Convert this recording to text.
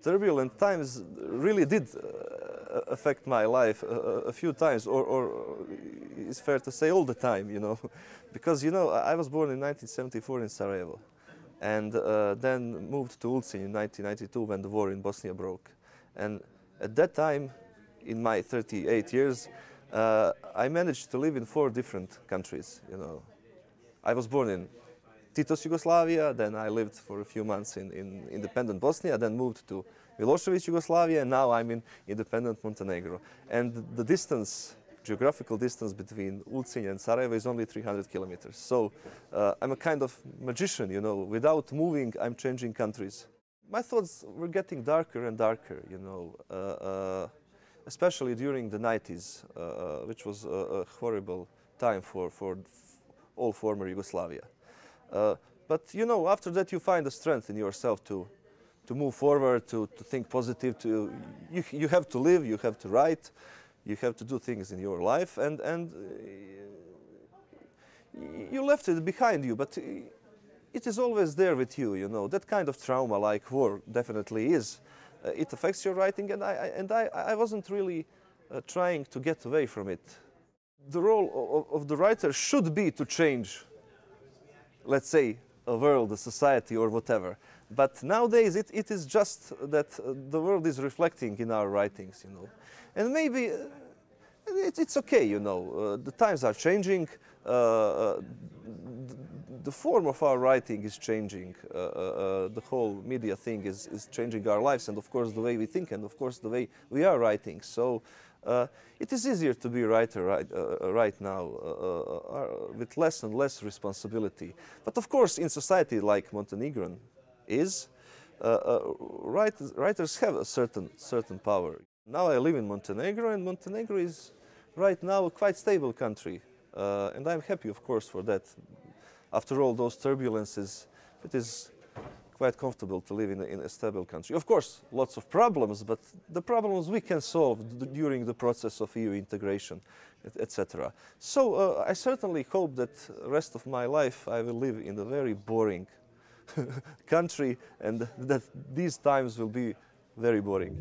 Turbulent times really did affect my life a few times, or it's fair to say all the time, you know. Because, you know, I was born in 1974 in Sarajevo, and then moved to Ulcinj in 1992 when the war in Bosnia broke. And at that time, in my 38 years, I managed to live in 4 different countries, you know. I was born in Tito's Yugoslavia, then I lived for a few months in independent Bosnia, then moved to Milosevic Yugoslavia, and now I'm in independent Montenegro. And the distance, geographical distance between Ulcinj and Sarajevo is only 300 kilometers. So I'm a kind of magician, you know. Without moving, I'm changing countries. My thoughts were getting darker and darker, you know, especially during the 90s, which was a horrible time for all former Yugoslavia. But, you know, after that you find the strength in yourself to move forward, to think positive, you have to live, you have to write, you have to do things in your life, and you left it behind you, but it is always there with you, you know. That kind of trauma, like war, definitely is. It affects your writing, and I wasn't really trying to get away from it. The role of the writer should be to change, let's say, a world, a society, or whatever. But nowadays it is just that the world is reflecting in our writings, you know. And maybe it's okay, you know. The times are changing. The form of our writing is changing. The whole media thing is changing our lives, and of course the way we think, and of course the way we are writing. So it is easier to be a writer right now, with less and less responsibility. But of course, in society like Montenegrin is, writers have a certain power. Now I live in Montenegro, and Montenegro is right now a quite stable country, and I'm happy, of course, for that. After all those turbulences, it is quite comfortable to live in a stable country. Of course, lots of problems, but the problems we can solve during the process of EU integration, etc. So I certainly hope that the rest of my life I will live in a very boring country, and that these times will be very boring.